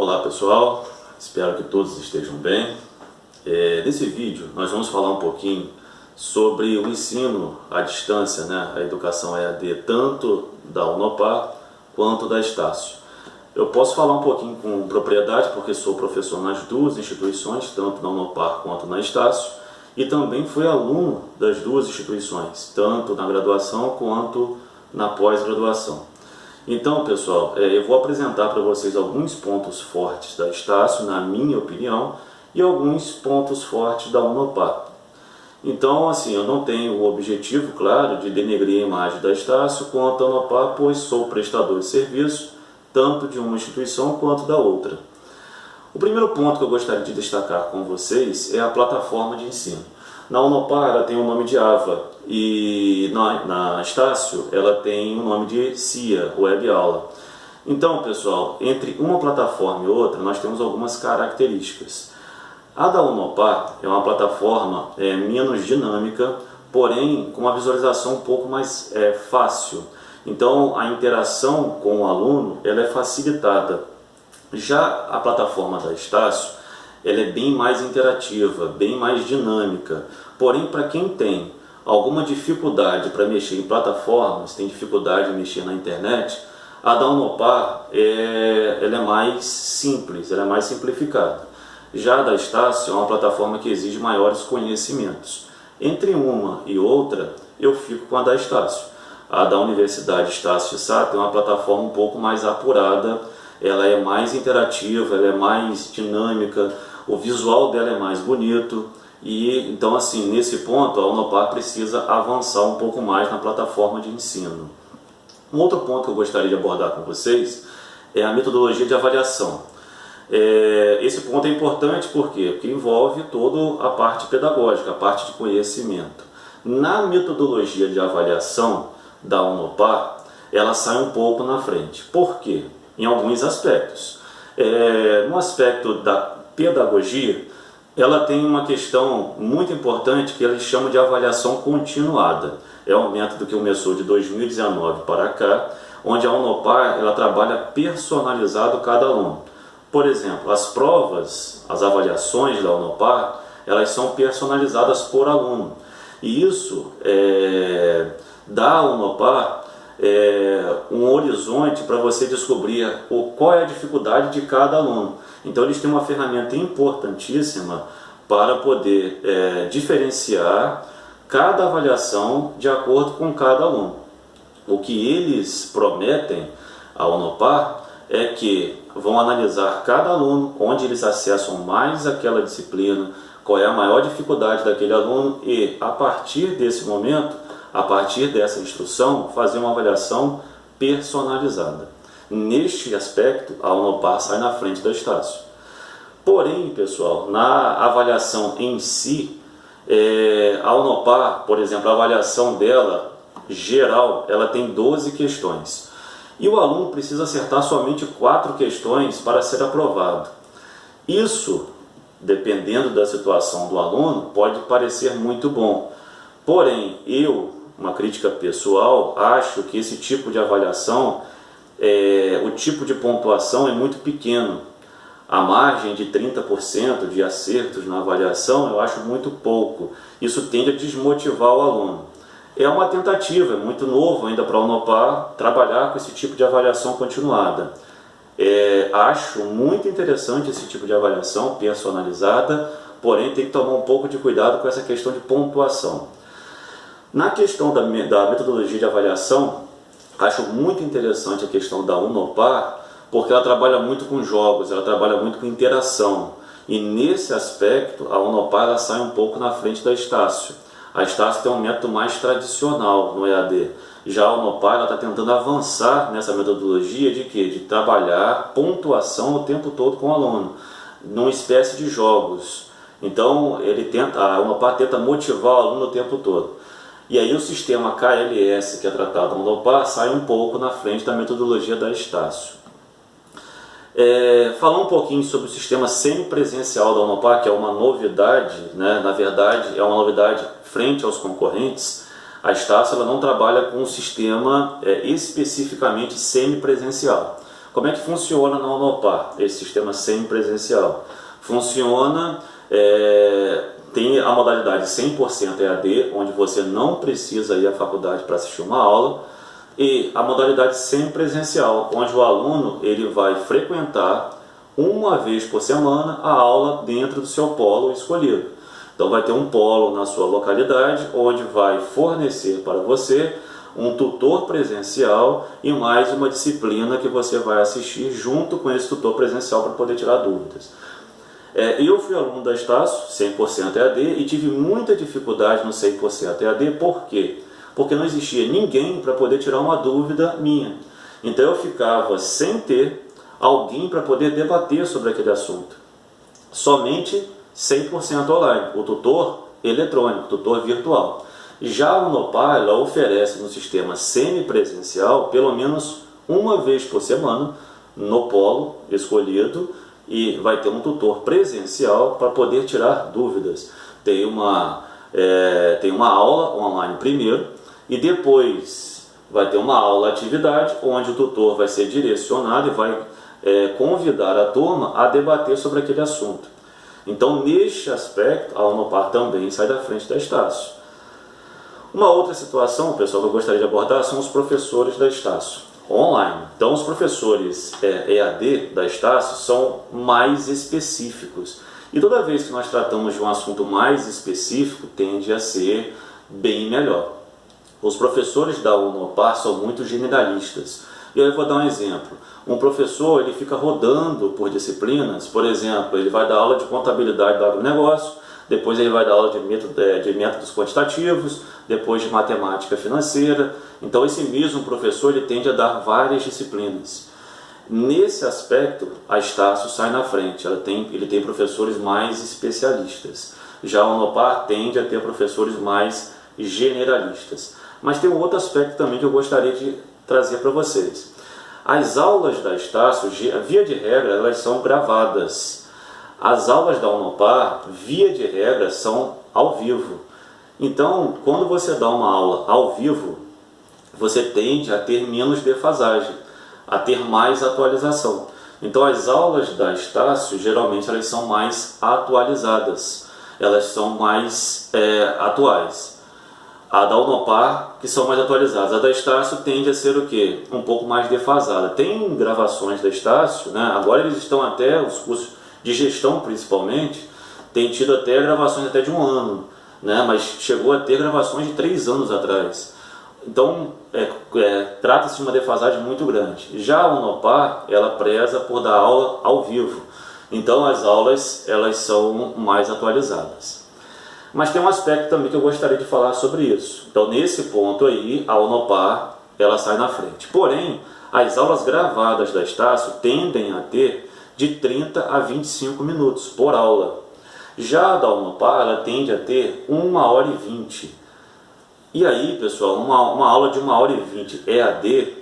Olá pessoal, espero que todos estejam bem. Nesse vídeo nós vamos falar um pouquinho sobre o ensino à distância, a educação EAD, tanto da Unopar quanto da Estácio. Eu posso falar um pouquinho com propriedade porque sou professor nas duas instituições, tanto na Unopar quanto na Estácio, e também fui aluno das duas instituições, tanto na graduação quanto na pós-graduação. Então, pessoal, eu vou apresentar para vocês alguns pontos fortes da Estácio, na minha opinião, e alguns pontos fortes da Unopar. Então, assim, eu não tenho o objetivo, claro, de denegrir a imagem da Estácio quanto a Unopar, pois sou prestador de serviço, tanto de uma instituição quanto da outra. O primeiro ponto que eu gostaria de destacar com vocês é a plataforma de ensino. Na Unopar ela tem o nome de AVA e na Estácio ela tem o nome de CIA, Web Aula. Então, pessoal, entre uma plataforma e outra nós temos algumas características. A da Unopar é uma plataforma menos dinâmica, porém com uma visualização um pouco mais fácil. Então a interação com o aluno ela é facilitada. Já a plataforma da Estácio ela é bem mais interativa, bem mais dinâmica. Porém, para quem tem alguma dificuldade para mexer em plataformas, tem dificuldade de mexer na internet, a da Unopar ela é mais simples, ela é mais simplificada. Já a da Estácio é uma plataforma que exige maiores conhecimentos. Entre uma e outra, eu fico com a da Estácio. A da Universidade Estácio de Sá tem uma plataforma um pouco mais apurada, ela é mais interativa, ela é mais dinâmica, o visual dela é mais bonito e então assim, nesse ponto a Unopar precisa avançar um pouco mais na plataforma de ensino. Um outro ponto que eu gostaria de abordar com vocês é a metodologia de avaliação. Esse ponto é importante por quê? Porque envolve toda a parte pedagógica, a parte de conhecimento. Na metodologia de avaliação da Unopar, ela sai um pouco na frente. Por quê? Em alguns aspectos. No aspecto da pedagogia, ela tem uma questão muito importante que eles chamam de avaliação continuada. É um método que começou de 2019 para cá, onde a Unopar ela trabalha personalizado cada aluno. Por exemplo, as provas, as avaliações da Unopar, elas são personalizadas por aluno. E isso dá à Unopar um horizonte para você descobrir qual é a dificuldade de cada aluno. Então eles têm uma ferramenta importantíssima para poder diferenciar cada avaliação de acordo com cada aluno. O que eles prometem à Unopar é que vão analisar cada aluno, onde eles acessam mais aquela disciplina, qual é a maior dificuldade daquele aluno e, a partir desse momento, a partir dessa instrução, fazer uma avaliação personalizada. Neste aspecto, a Unopar sai na frente da Estácio. Porém, pessoal, na avaliação em si, a Unopar, por exemplo, a avaliação dela, geral, ela tem 12 questões. E o aluno precisa acertar somente 4 questões para ser aprovado. Isso, dependendo da situação do aluno, pode parecer muito bom. Porém, uma crítica pessoal, acho que esse tipo de avaliação, o tipo de pontuação é muito pequeno. A margem de 30% de acertos na avaliação eu acho muito pouco. Isso tende a desmotivar o aluno. É uma tentativa, é muito novo ainda para a Unopar trabalhar com esse tipo de avaliação continuada. Acho muito interessante esse tipo de avaliação personalizada, porém tem que tomar um pouco de cuidado com essa questão de pontuação. Na questão da metodologia de avaliação, acho muito interessante a questão da Unopar, porque ela trabalha muito com jogos, ela trabalha muito com interação. E nesse aspecto, a Unopar ela sai um pouco na frente da Estácio. A Estácio tem um método mais tradicional no EAD. Já a Unopar está tentando avançar nessa metodologia de quê? De trabalhar pontuação o tempo todo com o aluno, numa espécie de jogos. Então a Unopar tenta motivar o aluno o tempo todo. E aí o sistema KLS, que é tratado na Unopar, sai um pouco na frente da metodologia da Estácio. Falar um pouquinho sobre o sistema semipresencial da Unopar, que é uma novidade, na verdade é uma novidade frente aos concorrentes. A Estácio ela não trabalha com um sistema especificamente semipresencial. Como é que funciona na Unopar, esse sistema semipresencial? Funciona, tem a modalidade 100% EAD, onde você não precisa ir à faculdade para assistir uma aula, e a modalidade semipresencial, onde o aluno ele vai frequentar uma vez por semana a aula dentro do seu polo escolhido. Então vai ter um polo na sua localidade, onde vai fornecer para você um tutor presencial e mais uma disciplina que você vai assistir junto com esse tutor presencial para poder tirar dúvidas. Eu fui aluno da Estácio, 100% EAD, e tive muita dificuldade no 100% EAD. Por quê? Porque não existia ninguém para poder tirar uma dúvida minha. Então eu ficava sem ter alguém para poder debater sobre aquele assunto. Somente 100% online, o tutor eletrônico, tutor virtual. Já a Unopar, ela oferece no sistema semipresencial pelo menos uma vez por semana no polo escolhido, e vai ter um tutor presencial para poder tirar dúvidas. Tem uma aula online primeiro, e depois vai ter uma aula atividade, onde o tutor vai ser direcionado e vai convidar a turma a debater sobre aquele assunto. Então, neste aspecto, a Unopar também sai da frente da Estácio. Uma outra situação, pessoal, que eu gostaria de abordar são os professores da Estácio online. Então, os professores EAD da Estácio são mais específicos. E toda vez que nós tratamos de um assunto mais específico, tende a ser bem melhor. Os professores da Unopar são muito generalistas. E aí eu vou dar um exemplo. Um professor ele fica rodando por disciplinas. Por exemplo, ele vai dar aula de contabilidade do agronegócio, depois ele vai dar aula de métodos quantitativos, depois de matemática financeira. Então esse mesmo professor ele tende a dar várias disciplinas. Nesse aspecto, a Estácio sai na frente, ele tem professores mais especialistas. Já a Unopar tende a ter professores mais generalistas. Mas tem um outro aspecto também que eu gostaria de trazer para vocês. As aulas da Estácio, via de regra, elas são gravadas. As aulas da Unopar, via de regra, são ao vivo. Então, quando você dá uma aula ao vivo, você tende a ter menos defasagem, a ter mais atualização. Então, as aulas da Estácio, geralmente, elas são mais atualizadas, elas são mais atuais. A da Unopar, que são mais atualizadas. A da Estácio tende a ser o quê? Um pouco mais defasada. Tem gravações da Estácio, né? Agora eles estão até, os cursos de gestão principalmente, tem tido até gravações até de um ano, né? Mas chegou a ter gravações de 3 anos atrás. Então, trata-se de uma defasagem muito grande. Já a Unopar, ela preza por dar aula ao vivo. Então, as aulas, elas são mais atualizadas. Mas tem um aspecto também que eu gostaria de falar sobre isso. Então, nesse ponto aí, a Unopar, ela sai na frente. Porém, as aulas gravadas da Estácio tendem a ter de 30 a 25 minutos por aula. Já a da Unopar, ela tende a ter 1h20. E aí, pessoal, uma aula de 1h20 EAD,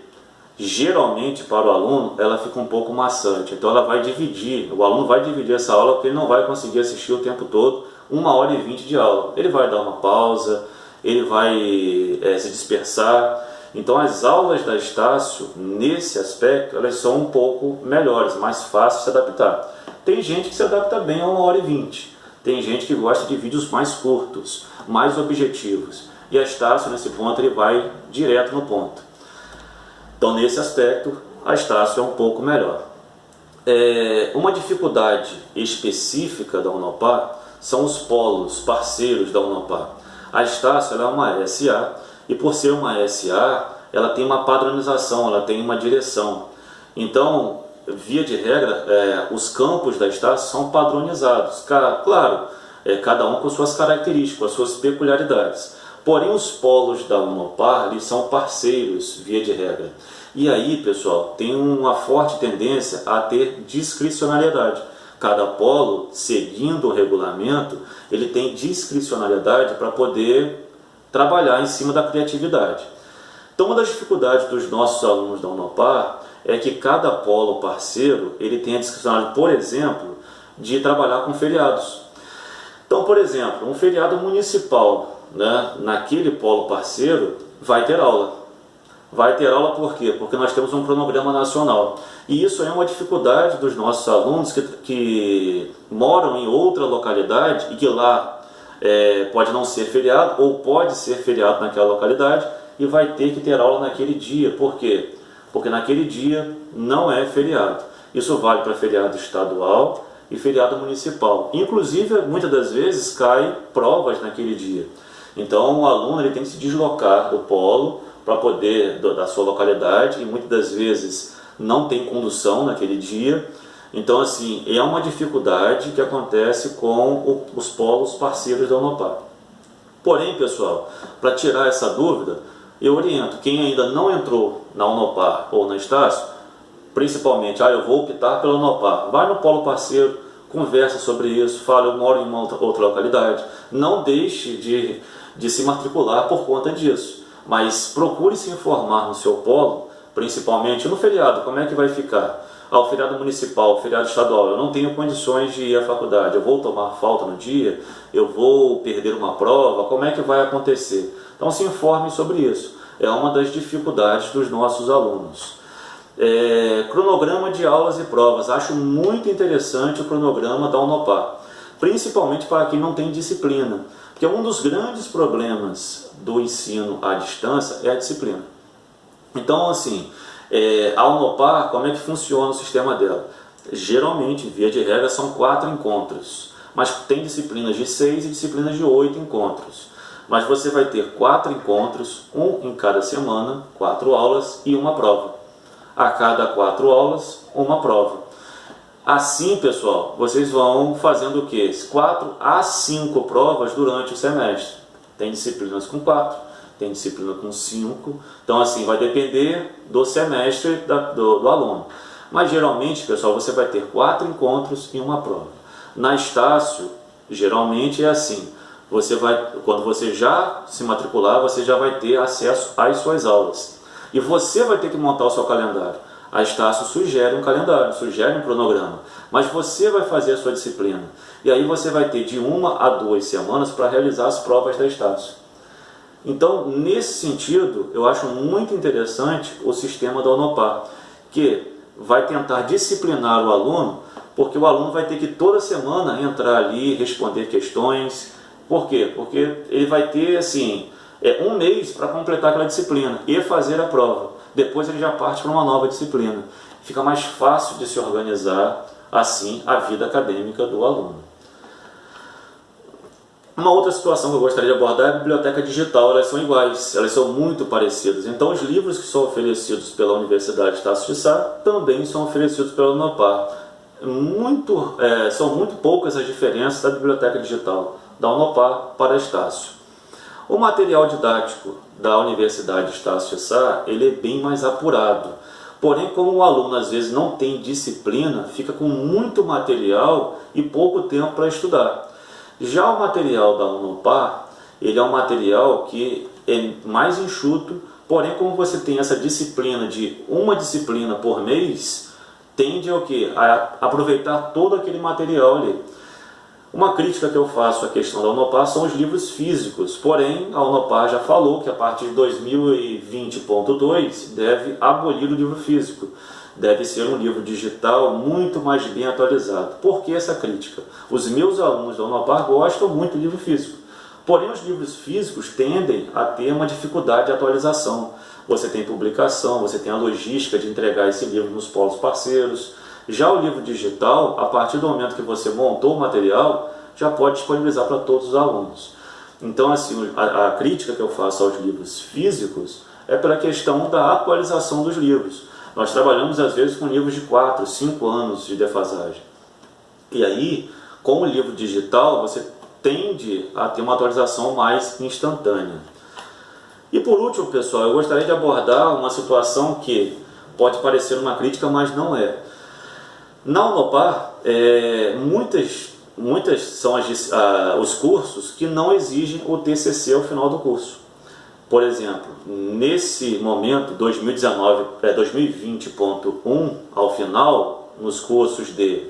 geralmente para o aluno, ela fica um pouco maçante. Então ela vai dividir, o aluno vai dividir essa aula porque ele não vai conseguir assistir o tempo todo 1h20 de aula. Ele vai dar uma pausa, ele vai se dispersar. Então as aulas da Estácio, nesse aspecto, elas são um pouco melhores, mais fáceis de se adaptar. Tem gente que se adapta bem a 1h20. Tem gente que gosta de vídeos mais curtos, mais objetivos. E a Estácio, nesse ponto, ele vai direto no ponto. Então, nesse aspecto, a Estácio é um pouco melhor. Uma dificuldade específica da Unopar são os polos parceiros da Unopar. A Estácio ela é uma SA, e por ser uma SA, ela tem uma padronização, ela tem uma direção. Então, via de regra, os campos da Estácio são padronizados. Claro, cada um com suas características, com as suas peculiaridades. Porém, os polos da Unopar eles são parceiros, via de regra. E aí, pessoal, tem uma forte tendência a ter discricionariedade. Cada polo, seguindo o regulamento, ele tem discricionariedade para poder trabalhar em cima da criatividade. Então, uma das dificuldades dos nossos alunos da Unopar é que cada polo parceiro ele tem a discricionariedade, por exemplo, de trabalhar com feriados. Então, por exemplo, um feriado municipal, né, naquele polo parceiro vai ter aula. Vai ter aula por quê? Porque nós temos um cronograma nacional. E isso é uma dificuldade dos nossos alunos que moram em outra localidade e que lá pode não ser feriado ou pode ser feriado naquela localidade e vai ter que ter aula naquele dia. Por quê? Porque naquele dia não é feriado. Isso vale para feriado estadual e feriado municipal. Inclusive, muitas das vezes, caem provas naquele dia. Então, o aluno ele tem que se deslocar do polo para poder, da sua localidade, e muitas das vezes não tem condução naquele dia. Então, assim, é uma dificuldade que acontece com os polos parceiros da Unopar. Porém, pessoal, para tirar essa dúvida, eu oriento quem ainda não entrou na Unopar ou na Estácio, principalmente, eu vou optar pela Unopar, vai no polo parceiro, conversa sobre isso, fala, eu moro em uma outra localidade, não deixe de se matricular por conta disso, mas procure se informar no seu polo, principalmente no feriado, como é que vai ficar? O feriado municipal, o feriado estadual, eu não tenho condições de ir à faculdade, eu vou tomar falta no dia, eu vou perder uma prova, como é que vai acontecer? Então se informe sobre isso, é uma das dificuldades dos nossos alunos. Cronograma de aulas e provas, acho muito interessante o cronograma da Unopar, principalmente para quem não tem disciplina, porque um dos grandes problemas do ensino à distância é a disciplina. Então, assim, a Unopar, como é que funciona o sistema dela? Geralmente, via de regra, são 4 encontros, mas tem disciplinas de 6 e disciplinas de 8 encontros. Mas você vai ter 4 encontros, um em cada semana, 4 aulas e uma prova. A cada 4 aulas, uma prova. Assim, pessoal, vocês vão fazendo o quê? 4 a 5 provas durante o semestre. Tem disciplinas com 4, tem disciplina com 5. Então, assim, vai depender do semestre do aluno. Mas, geralmente, pessoal, você vai ter 4 encontros e uma prova. Na Estácio, geralmente é assim. Quando você já se matricular, você já vai ter acesso às suas aulas. E você vai ter que montar o seu calendário. A Estácio sugere um calendário, sugere um cronograma, mas você vai fazer a sua disciplina. E aí você vai ter de 1 a 2 semanas para realizar as provas da Estácio. Então, nesse sentido, eu acho muito interessante o sistema da Unopar, que vai tentar disciplinar o aluno, porque o aluno vai ter que toda semana entrar ali, responder questões. Por quê? Porque ele vai ter, assim, um mês para completar aquela disciplina e fazer a prova. Depois ele já parte para uma nova disciplina. Fica mais fácil de se organizar, assim, a vida acadêmica do aluno. Uma outra situação que eu gostaria de abordar é a biblioteca digital. Elas são iguais, elas são muito parecidas. Então, os livros que são oferecidos pela Universidade Estácio de Sá também são oferecidos pela Unopar. São muito poucas as diferenças da biblioteca digital da Unopar para a Estácio. O material didático da Universidade Estácio de Sá, ele é bem mais apurado. Porém, como o aluno às vezes não tem disciplina, fica com muito material e pouco tempo para estudar. Já o material da Unopar, ele é um material que é mais enxuto, porém como você tem essa disciplina de uma disciplina por mês, tende a aproveitar todo aquele material ali. Uma crítica que eu faço à questão da Unopar são os livros físicos, porém a Unopar já falou que a partir de 2020.2 deve abolir o livro físico. Deve ser um livro digital muito mais bem atualizado. Por que essa crítica? Os meus alunos da Unopar gostam muito do livro físico, porém os livros físicos tendem a ter uma dificuldade de atualização. Você tem publicação, você tem a logística de entregar esse livro nos polos parceiros. Já o livro digital, a partir do momento que você montou o material, já pode disponibilizar para todos os alunos. Então, assim, a crítica que eu faço aos livros físicos é pela questão da atualização dos livros. Nós trabalhamos, às vezes, com livros de 4, 5 anos de defasagem. E aí, com o livro digital, você tende a ter uma atualização mais instantânea. E por último, pessoal, eu gostaria de abordar uma situação que pode parecer uma crítica, mas não é. Na Unopar, muitas são os cursos que não exigem o TCC ao final do curso. Por exemplo, nesse momento, 2020.1, ao final, nos cursos de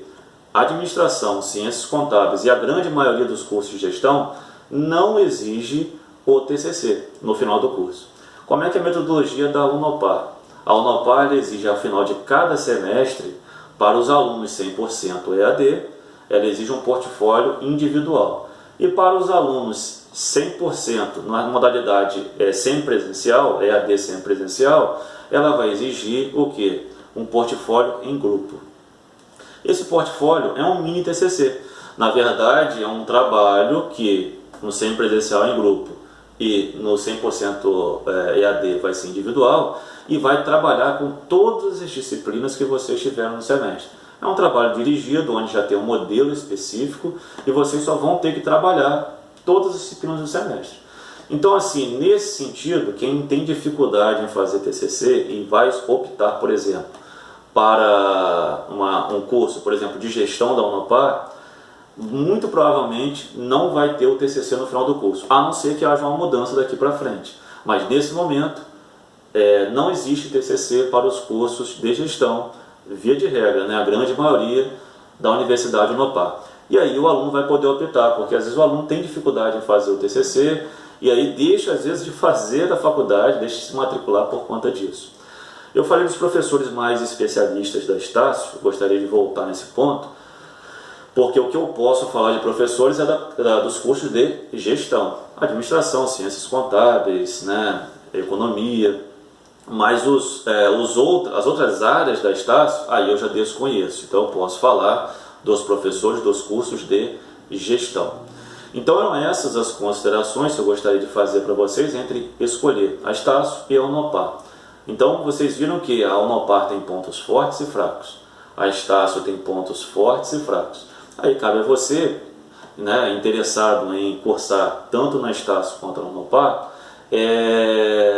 Administração, Ciências Contábeis e a grande maioria dos cursos de Gestão, não exige o TCC no final do curso. Como é que é a metodologia da Unopar? A Unopar exige ao final de cada semestre, para os alunos 100% EAD, ela exige um portfólio individual. E para os alunos 100% na modalidade semipresencial, EAD semipresencial, ela vai exigir o quê? Um portfólio em grupo. Esse portfólio é um mini TCC. Na verdade, é um trabalho que no semipresencial em grupo e no 100% EAD vai ser individual e vai trabalhar com todas as disciplinas que vocês tiveram no semestre. É um trabalho dirigido, onde já tem um modelo específico e vocês só vão ter que trabalhar todas as disciplinas do semestre. Então, assim, nesse sentido, quem tem dificuldade em fazer TCC e vai optar, por exemplo, para um curso, por exemplo, de gestão da Unopar, muito provavelmente não vai ter o TCC no final do curso, a não ser que haja uma mudança daqui para frente. Mas nesse momento, não existe TCC para os cursos de gestão, via de regra, né? A grande maioria da Universidade Unopar. E aí o aluno vai poder optar, porque às vezes o aluno tem dificuldade em fazer o TCC, e aí deixa às vezes de fazer a faculdade, deixa de se matricular por conta disso. Eu falei dos professores mais especialistas da Estácio, gostaria de voltar nesse ponto, porque o que eu posso falar de professores é dos cursos de gestão, administração, ciências contábeis, né, economia, mas as outras áreas da Estácio, aí eu já desconheço, então eu posso falar dos professores dos cursos de gestão. Então eram essas as considerações que eu gostaria de fazer para vocês entre escolher a Estácio e a Unopar. Então vocês viram que a Unopar tem pontos fortes e fracos, a Estácio tem pontos fortes e fracos. Aí cabe a você, né, interessado em cursar tanto na Estácio quanto na Unopar,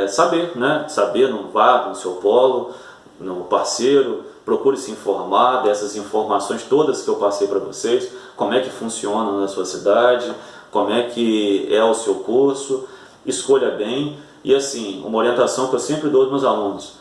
saber, né, não vá no seu polo, no parceiro, procure se informar dessas informações todas que eu passei para vocês, como é que funciona na sua cidade, como é que é o seu curso, escolha bem. E assim, uma orientação que eu sempre dou aos meus alunos,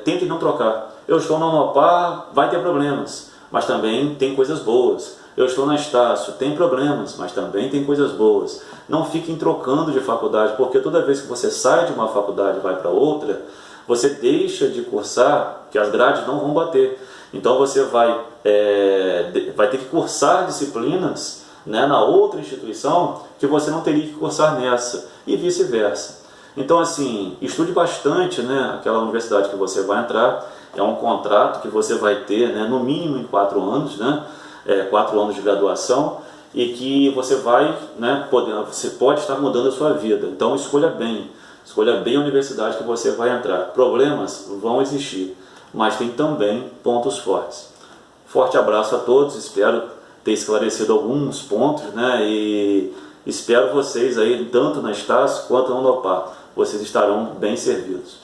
tentem não trocar. Eu estou na Unopar, vai ter problemas, mas também tem coisas boas. Eu estou na Estácio, tem problemas, mas também tem coisas boas. Não fiquem trocando de faculdade, porque toda vez que você sai de uma faculdade e vai para outra, você deixa de cursar, que as grades não vão bater. Então você vai ter que cursar disciplinas, né, na outra instituição que você não teria que cursar nessa, e vice-versa. Então, assim, estude bastante, né, aquela universidade que você vai entrar. É um contrato que você vai ter, né, no mínimo em 4 anos, né, 4 anos de graduação, e que você vai, né, você pode estar mudando a sua vida. Então escolha bem a universidade que você vai entrar. Problemas vão existir, mas tem também pontos fortes. Forte abraço a todos, espero ter esclarecido alguns pontos, né, e espero vocês aí, tanto na Estácio quanto na Unopar. Vocês estarão bem servidos.